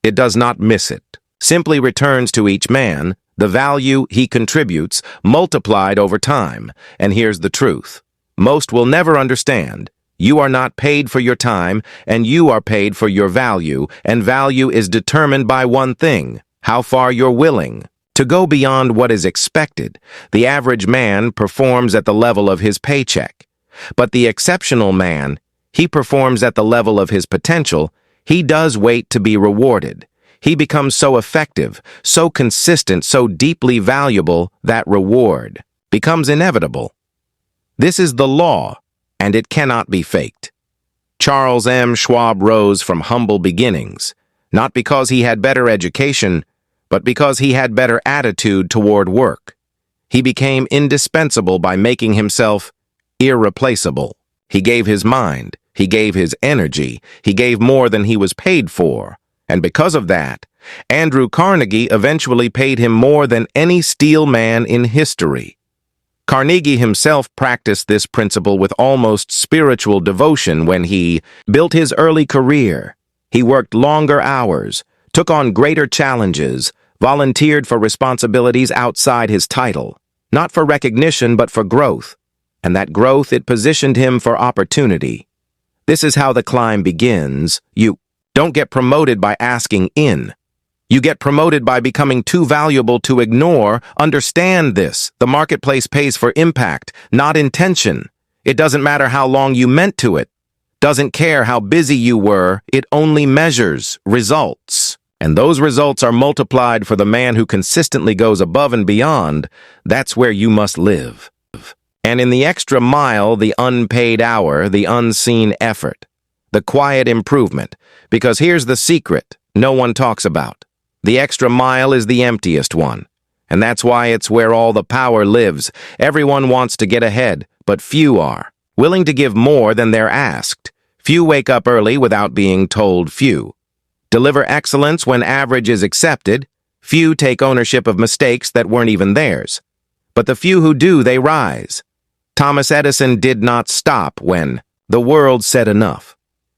It does not miss it. Simply returns to each man the value he contributes multiplied over time. And here's the truth. Most will never understand. You are not paid for your time, and you are paid for your value, and value is determined by one thing: how far you're willing to go beyond what is expected. The average man performs at the level of his paycheck. But the exceptional man, he performs at the level of his potential. He does wait to be rewarded. He becomes so effective, so consistent, so deeply valuable that reward becomes inevitable. This is the law, and it cannot be faked. Charles M. Schwab rose from humble beginnings, not because he had better education, but because he had better attitude toward work. He became indispensable by making himself irreplaceable. He gave his mind, he gave his energy, he gave more than he was paid for. And because of that, Andrew Carnegie eventually paid him more than any steel man in history. Carnegie himself practiced this principle with almost spiritual devotion when he built his early career. He worked longer hours, took on greater challenges, volunteered for responsibilities outside his title, not for recognition but for growth. And that growth, it positioned him for opportunity. This is how the climb begins. You don't get promoted by asking in. You get promoted by becoming too valuable to ignore. Understand this. The marketplace pays for impact, not intention. It doesn't matter how long you meant to it. Doesn't care how busy you were. It only measures results. And those results are multiplied for the man who consistently goes above and beyond. That's where you must live. And in the extra mile, the unpaid hour, the unseen effort, the quiet improvement. Because here's the secret no one talks about. The extra mile is the emptiest one. And that's why it's where all the power lives. Everyone wants to get ahead, but few are willing to give more than they're asked. Few wake up early without being told. Few deliver excellence when average is accepted. Few take ownership of mistakes that weren't even theirs. But the few who do, they rise. Thomas Edison did not stop when the world said enough.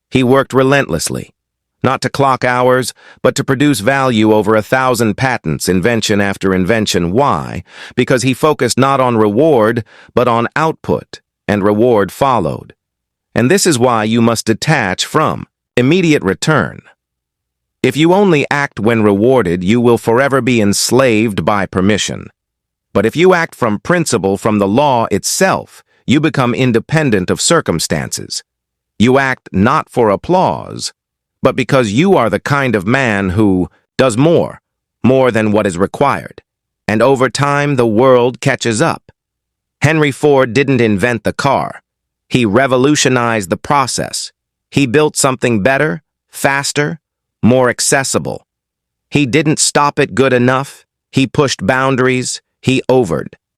He worked relentlessly. Not to clock hours, but to produce value over 1,000 patents, invention after invention. Why? Because he focused not on reward, but on output, and reward followed. And this is why you must detach from immediate return. If you only act when rewarded, you will forever be enslaved by permission. But if you act from principle, from the law itself, you become independent of circumstances. You act not for applause, but because you are the kind of man who does more than what is required. And over time, the world catches up. Henry Ford didn't invent the car. He revolutionized the process. He built something better, faster, more accessible. He didn't stop at good enough. He pushed boundaries. He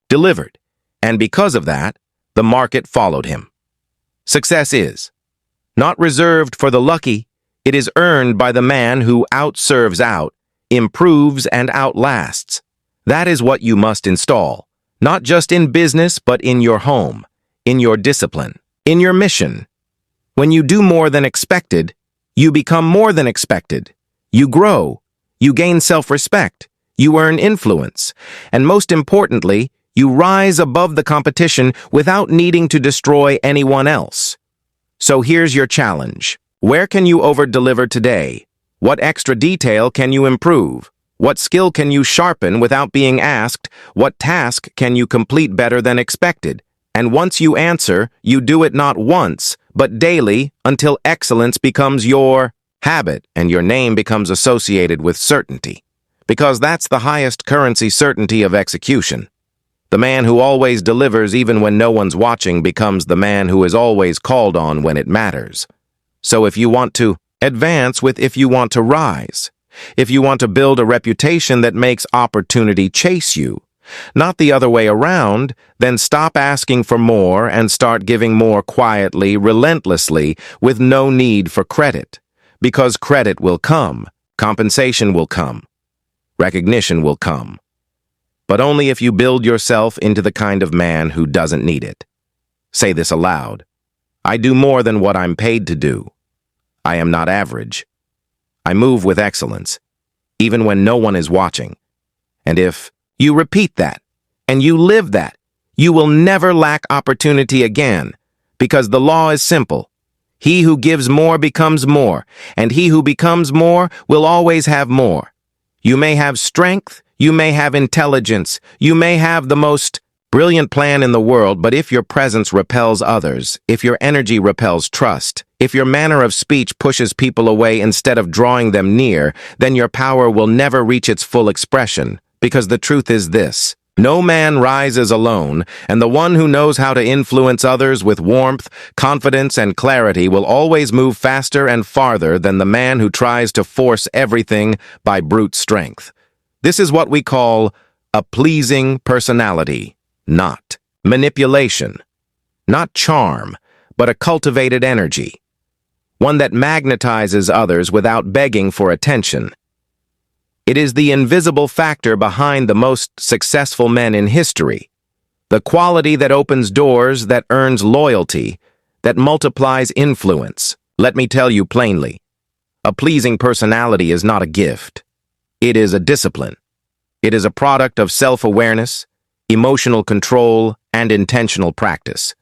delivered. And because of that, the market followed him. Success is not reserved for the lucky. It is earned by the man who outserves out, improves, and outlasts. That is what you must install, not just in business, but in your home, in your discipline, in your mission. When you do more than expected, you become more than expected. You grow, You gain self-respect. You earn influence. And most importantly, you rise above the competition without needing to destroy anyone else. So here's your challenge. Where can you over-deliver today? What extra detail can you improve? What skill can you sharpen without being asked? What task can you complete better than expected? And once you answer, you do it not once, but daily until excellence becomes your habit and your name becomes associated with certainty. Because that's the highest currency, certainty of execution. The man who always delivers even when no one's watching becomes the man who is always called on when it matters. So if you want to advance with if you want to rise, if you want to build a reputation that makes opportunity chase you, not the other way around, then stop asking for more and start giving more quietly, relentlessly, with no need for credit. Because credit will come, compensation will come, recognition will come. But only if you build yourself into the kind of man who doesn't need it. Say this aloud. I do more than what I'm paid to do. I am not average. I move with excellence, even when no one is watching. And if you repeat that, and you live that, you will never lack opportunity again, because the law is simple. He who gives more becomes more, and he who becomes more will always have more. You may have strength, you may have intelligence, you may have the most brilliant plan in the world, but if your presence repels others, if your energy repels trust, if your manner of speech pushes people away instead of drawing them near, then your power will never reach its full expression, because the truth is this. No man rises alone, and the one who knows how to influence others with warmth, confidence, and clarity will always move faster and farther than the man who tries to force everything by brute strength. This is what we call a pleasing personality, not manipulation, not charm, but a cultivated energy, one that magnetizes others without begging for attention. It is the invisible factor behind the most successful men in history, the quality that opens doors, that earns loyalty, that multiplies influence. Let me tell you plainly, a pleasing personality is not a gift. It is a discipline. It is a product of self-awareness, emotional control, and intentional practice.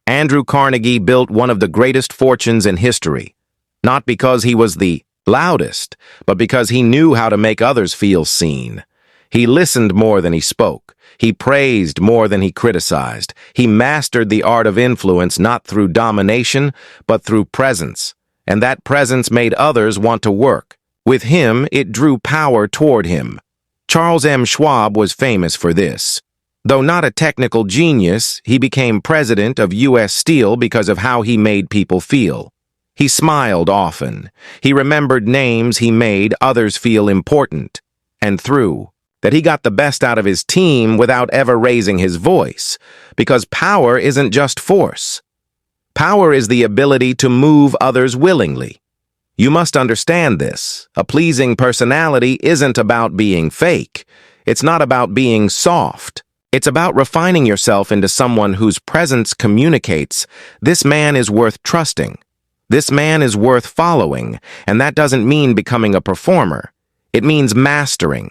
Andrew Carnegie built one of the greatest fortunes in history, not because he was the loudest, but because he knew how to make others feel seen. He listened more than he spoke. He praised more than he criticized. He mastered the art of influence not through domination, but through presence. And that presence made others want to work. With him, it drew power toward him. Charles M. Schwab was famous for this. Though not a technical genius, he became president of U.S. Steel because of how he made people feel. He smiled often. He remembered names he made others feel important. And through that he got the best out of his team without ever raising his voice. Because power isn't just force. Power is the ability to move others willingly. You must understand this. A pleasing personality isn't about being fake. It's not about being soft. It's about refining yourself into someone whose presence communicates, this man is worth trusting. This man is worth following, and that doesn't mean becoming a performer. It means mastering.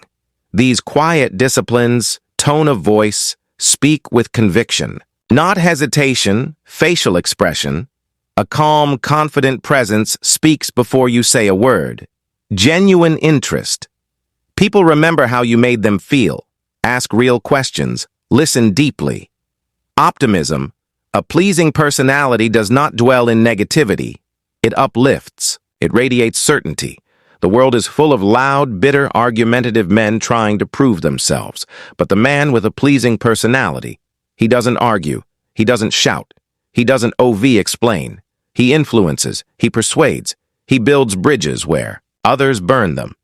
These quiet disciplines, tone of voice, speak with conviction. Not hesitation, facial expression. A calm, confident presence speaks before you say a word. Genuine interest. People remember how you made them feel. Ask real questions. Listen deeply. Optimism. A pleasing personality does not dwell in negativity. It uplifts. It radiates certainty. The world is full of loud, bitter, argumentative men trying to prove themselves. But the man with a pleasing personality, he doesn't argue. He doesn't shout. He doesn't explain. He influences. He persuades. He builds bridges where others burn them.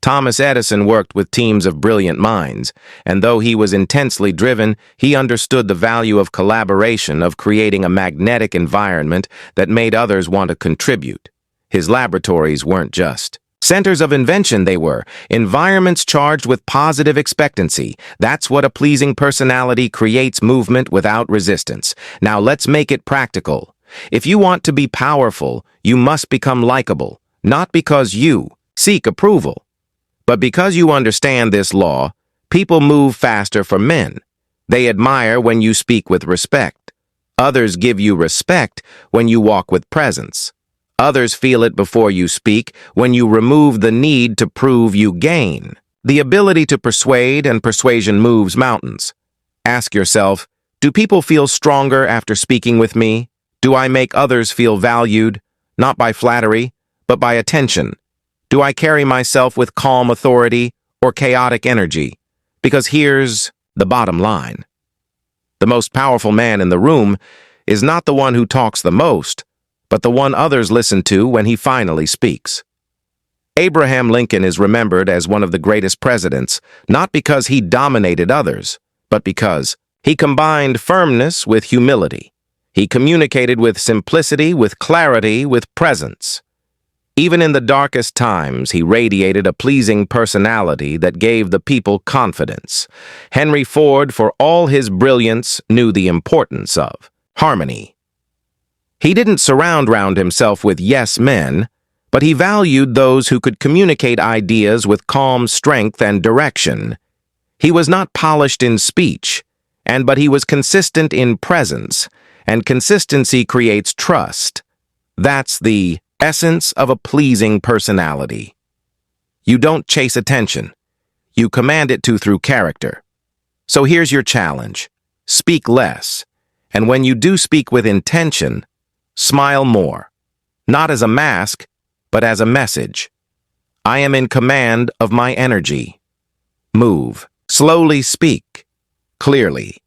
Thomas Edison worked with teams of brilliant minds, and though he was intensely driven, he understood the value of collaboration, of creating a magnetic environment that made others want to contribute. His laboratories weren't just centers of invention, they were environments charged with positive expectancy. That's what a pleasing personality creates: movement without resistance. Now let's make it practical. If you want to be powerful, you must become likable, not because you seek approval, But because you understand this law, people move faster for men. They admire when you speak with respect. Others give you respect when you walk with presence. Others feel it before you speak when you remove the need to prove you gain. The ability to persuade and persuasion moves mountains. Ask yourself, do people feel stronger after speaking with me? Do I make others feel valued, not by flattery, but by attention? Do I carry myself with calm authority or chaotic energy? Because here's the bottom line. The most powerful man in the room is not the one who talks the most, but the one others listen to when he finally speaks. Abraham Lincoln is remembered as one of the greatest presidents, not because he dominated others, but because he combined firmness with humility. He communicated with simplicity, with clarity, with presence. Even in the darkest times, he radiated a pleasing personality that gave the people confidence. Henry Ford, for all his brilliance, knew the importance of harmony. He didn't surround himself with yes men, but he valued those who could communicate ideas with calm strength and direction. He was not polished in speech, but he was consistent in presence, and consistency creates trust. That's the essence of a pleasing personality. You don't chase attention. You command it to through character. So here's your challenge. Speak less, and when you do speak with intention, smile more. Not as a mask, but as a message. I am in command of my energy. Move. Slowly speak. Clearly.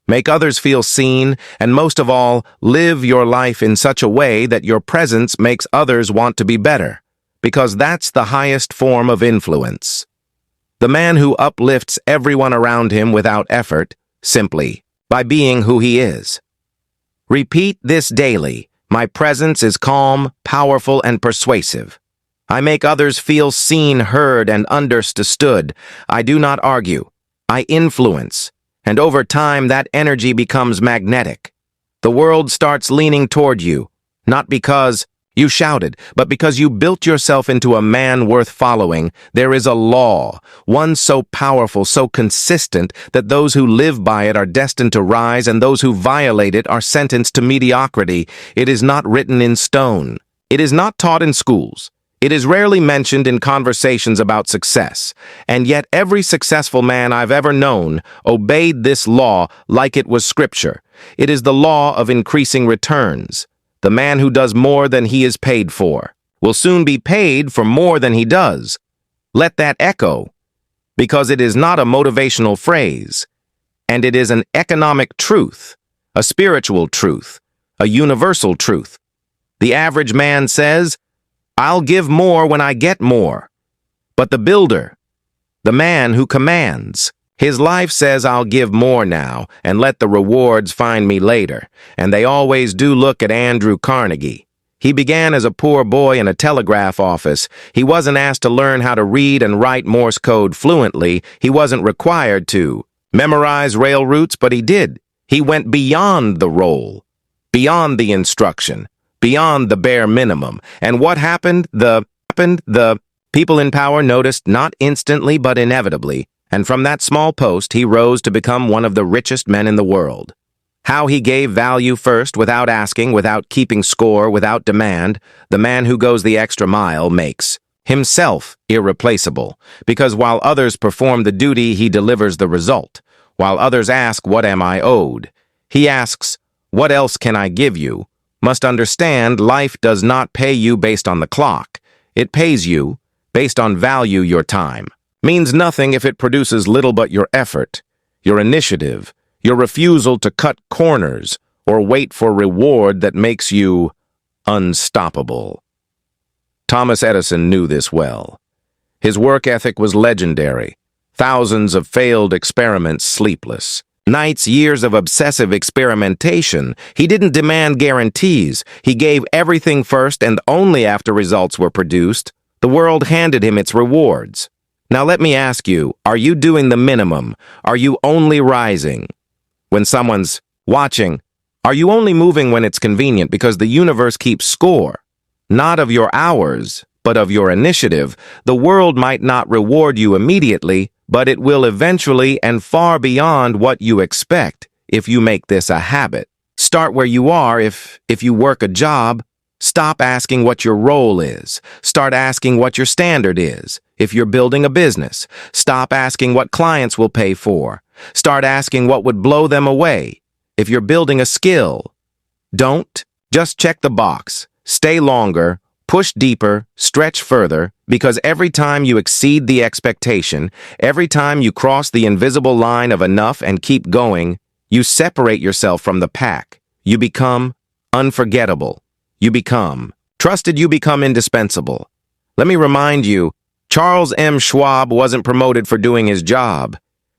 Make others feel seen, and most of all, live your life in such a way that your presence makes others want to be better, because that's the highest form of influence. The man who uplifts everyone around him without effort, simply by being who he is. Repeat this daily. My presence is calm, powerful, and persuasive. I make others feel seen, heard, and understood. I do not argue. I influence. And over time, that energy becomes magnetic. The world starts leaning toward you, not because you shouted, but because you built yourself into a man worth following. There is a law, one so powerful, so consistent, that those who live by it are destined to rise, and those who violate it are sentenced to mediocrity. It is not written in stone. It is not taught in schools. It is rarely mentioned in conversations about success, and yet every successful man I've ever known obeyed this law like it was scripture. It is the law of increasing returns. The man who does more than he is paid for will soon be paid for more than he does. Let that echo, because it is not a motivational phrase, and it is an economic truth, a spiritual truth, a universal truth. The average man says, I'll give more when I get more. But the builder, the man who commands, his life says I'll give more now and let the rewards find me later. And they always do look at Andrew Carnegie. He began as a poor boy in a telegraph office. He wasn't asked to learn how to read and write Morse code fluently. He wasn't required to memorize rail routes, but he did. He went beyond the role, beyond the instruction, beyond the bare minimum. And what happened? The people in power noticed not instantly but inevitably, and from that small post he rose to become one of the richest men in the world. How he gave value first, without asking, without keeping score, without demand. The man who goes the extra mile makes himself irreplaceable, because while others perform the duty, he delivers the result. While others ask, what am I owed? He asks, what else can I give you? Must understand, life does not pay you based on the clock. It pays you based on value. Your time means nothing if it produces little but your effort, your initiative, your refusal to cut corners or wait for reward that makes you unstoppable. Thomas Edison knew this well. His work ethic was legendary. Thousands of failed experiments, sleepless nights, years of obsessive experimentation. He didn't demand guarantees. He gave everything first, and only after results were produced, the world handed him its rewards. Now let me ask you, are you doing the minimum? Are you only rising when someone's watching? Are you only moving when it's convenient because the universe keeps score, not of your hours, but of your initiative. The world might not reward you immediately, but it will eventually and far beyond what you expect if you make this a habit. Start where you are. If you work a job, stop asking what your role is. Start asking what your standard is. If you're building a business, stop asking what clients will pay for. Start asking what would blow them away. If you're building a skill, don't just check the box. Stay longer, push deeper, stretch further, because every time you exceed the expectation, every time you cross the invisible line of enough and keep going, you separate yourself from the pack. You become unforgettable. You become trusted. You become indispensable. Let me remind you, Charles M. Schwab wasn't promoted for doing his job.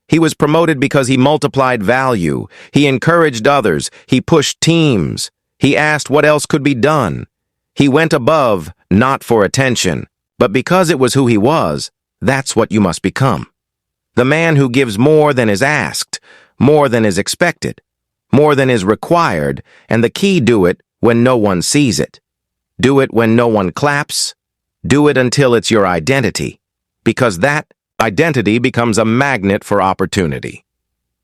He was promoted because he multiplied value. He encouraged others. He pushed teams. He asked what else could be done. He went above, not for attention, but because it was who he was. That's what you must become. The man who gives more than is asked, more than is expected, more than is required, and the key: do it when no one sees it. Do it when no one claps. Do it until it's your identity, because that identity becomes a magnet for opportunity.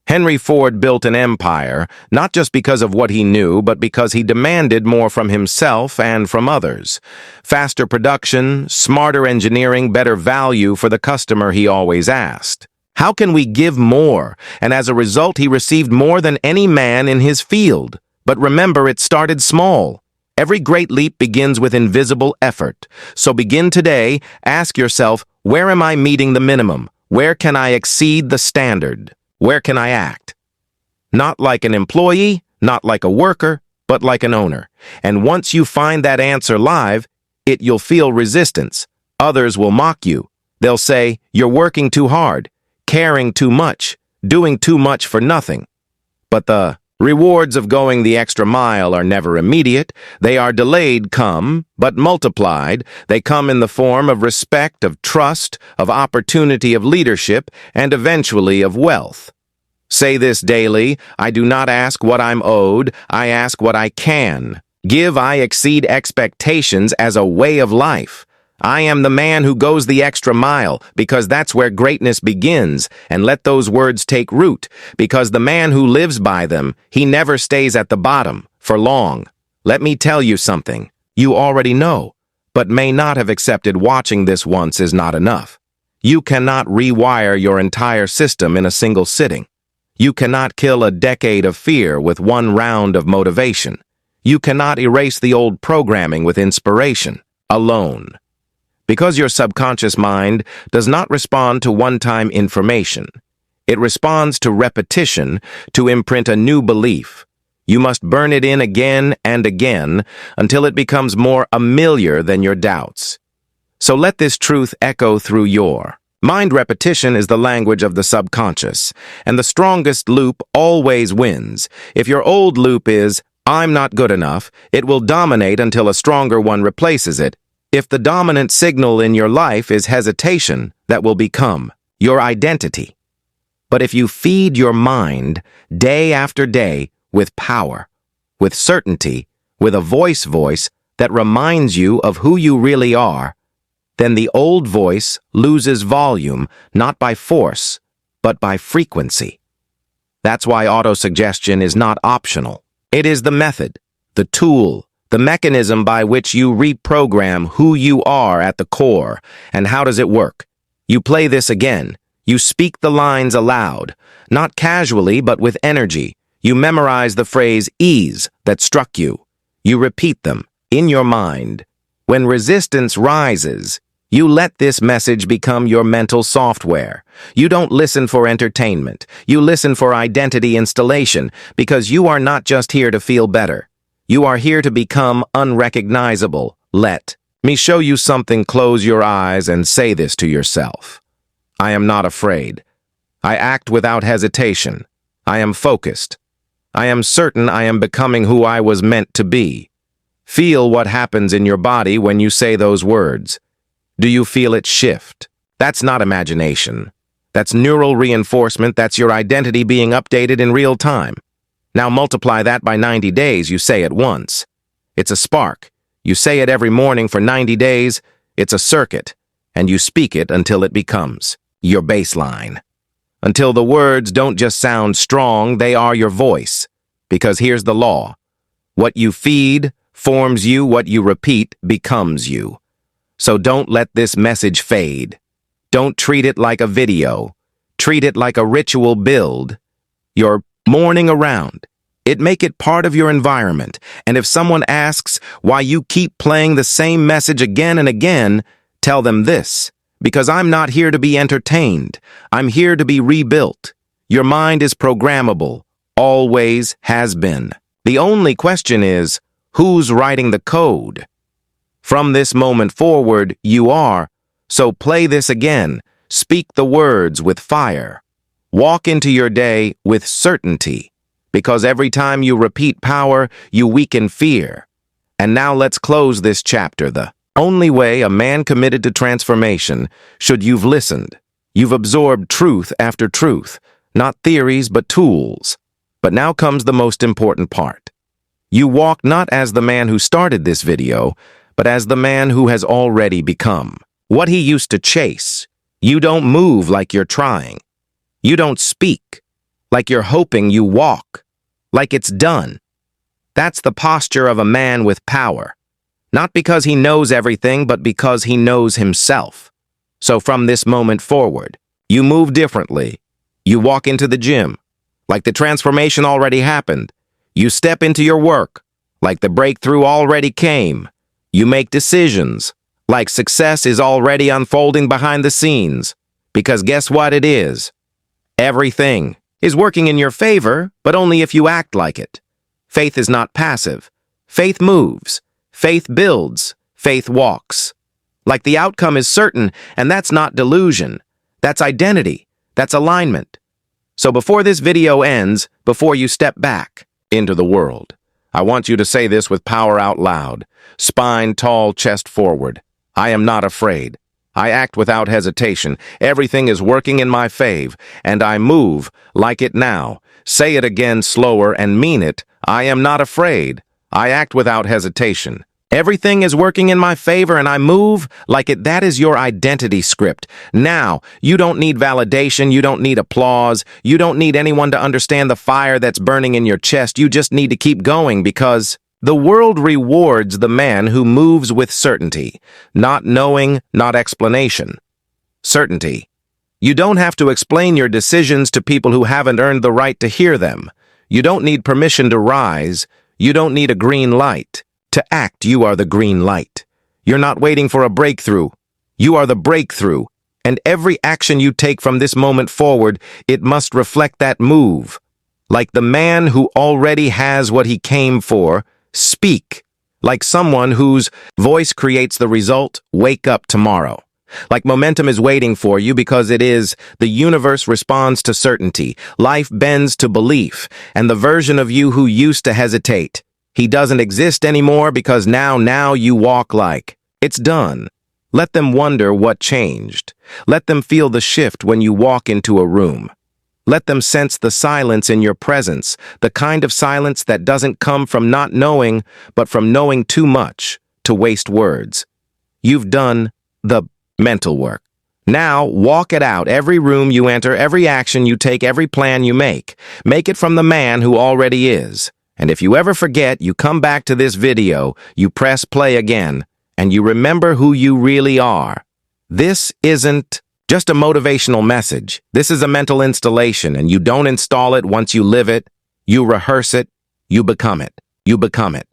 Henry Ford built an empire, not just because of what he knew, but because he demanded more from himself and from others. Faster production, smarter engineering, better value for the customer, he always asked. How can we give more? And as a result, he received more than any man in his field. But remember, it started small. Every great leap begins with invisible effort. So begin today. Ask yourself, where am I meeting the minimum? Where can I exceed the standard? Where can I act? Not like an employee, not like a worker, but like an owner. And once you find that answer live, you'll feel resistance. Others will mock you. They'll say, you're working too hard, caring too much, doing too much for nothing. But the rewards of going the extra mile are never immediate. They are delayed, but multiplied. They come in the form of respect, of trust, of opportunity, of leadership, and eventually of wealth. Say this daily: I do not ask what I'm owed, I ask what I can. Give. I exceed expectations as a way of life. I am the man who goes the extra mile, because that's where greatness begins, and let those words take root, because the man who lives by them, he never stays at the bottom for long. Let me tell you something you already know, but may not have accepted. Watching this once is not enough. You cannot rewire your entire system in a single sitting. You cannot kill a decade of fear with one round of motivation. You cannot erase the old programming with inspiration alone. Because your subconscious mind does not respond to one-time information. It responds to repetition, to imprint a new belief. You must burn it in again and again until it becomes more familiar than your doubts. So let this truth echo through your mind. Repetition is the language of the subconscious, and the strongest loop always wins. If your old loop is, I'm not good enough, it will dominate until a stronger one replaces it. If the dominant signal in your life is hesitation, that will become your identity. But if you feed your mind day after day with power, with certainty, with a voice that reminds you of who you really are, then the old voice loses volume, not by force, but by frequency. That's why autosuggestion is not optional. It is the method, the tool, the mechanism by which you reprogram who you are at the core. And how does it work? You play this again. You speak the lines aloud, not casually but with energy. You memorize the phrase ease that struck you. You repeat them in your mind. When resistance rises, you let this message become your mental software. You don't listen for entertainment. You listen for identity installation, because you are not just here to feel better. You are here to become unrecognizable. Let me show you something. Close your eyes and say this to yourself. I am not afraid. I act without hesitation. I am focused. I am certain I am becoming who I was meant to be. Feel what happens in your body when you say those words. Do you feel it shift? That's not imagination. That's neural reinforcement. That's your identity being updated in real time. Now multiply that by 90 days. You say it once. It's a spark. You say it every morning for 90 days. It's a circuit, and you speak it until it becomes your baseline. Until the words don't just sound strong, they are your voice. Because here's the law. What you feed forms you, what you repeat becomes you. So don't let this message fade. Don't treat it like a video. Treat it like a ritual build. You're mourning around. Make it part of your environment. And if someone asks why you keep playing the same message again and again, tell them this. Because I'm not here to be entertained. I'm here to be rebuilt. Your mind is programmable. Always has been. The only question is, who's writing the code? From this moment forward, you are. So play this again. Speak the words with fire. Walk into your day with certainty. Because every time you repeat power, you weaken fear. And now let's close this chapter. The only way a man committed to transformation should you've listened. You've absorbed truth after truth, not theories but tools. But now comes the most important part. You walk not as the man who started this video, but as the man who has already become. What he used to chase. You don't move like you're trying. You don't speak like you're hoping. You walk like it's done. That's the posture of a man with power. Not because he knows everything, but because he knows himself. So from this moment forward, you move differently. You walk into the gym like the transformation already happened. You step into your work like the breakthrough already came. You make decisions like success is already unfolding behind the scenes. Because guess what it is? Everything is working in your favor, but only if you act like it. Faith is not passive. Faith moves. Faith builds. Faith walks. Like the outcome is certain, and that's not delusion. That's identity. That's alignment. So before this video ends, before you step back into the world, I want you to say this with power out loud. Spine tall, chest forward. I am not afraid. I act without hesitation. Everything is working in my fave, and I move like it now. Say it again slower and mean it. I am not afraid. I act without hesitation. Everything is working in my favor, and I move like it. That is your identity script. Now, you don't need validation. You don't need applause. You don't need anyone to understand the fire that's burning in your chest. You just need to keep going because the world rewards the man who moves with certainty, not knowing, not explanation. Certainty. You don't have to explain your decisions to people who haven't earned the right to hear them. You don't need permission to rise. You don't need a green light. To act, you are the green light. You're not waiting for a breakthrough. You are the breakthrough. And every action you take from this moment forward, it must reflect that move. Like the man who already has what he came for, speak. Like someone whose voice creates the result, wake up tomorrow. Like momentum is waiting for you because it is. The universe responds to certainty. Life bends to belief. And the version of you who used to hesitate, he doesn't exist anymore because now you walk like it's done. Let them wonder what changed. Let them feel the shift when you walk into a room. Let them sense the silence in your presence, the kind of silence that doesn't come from not knowing, but from knowing too much to waste words. You've done the mental work. Now, walk it out. Every room you enter, every action you take, every plan you make. Make it from the man who already is. And if you ever forget, you come back to this video, you press play again, and you remember who you really are. This isn't just a motivational message. This is a mental installation, and you don't install it once you live it. You rehearse it. You become it. You become it.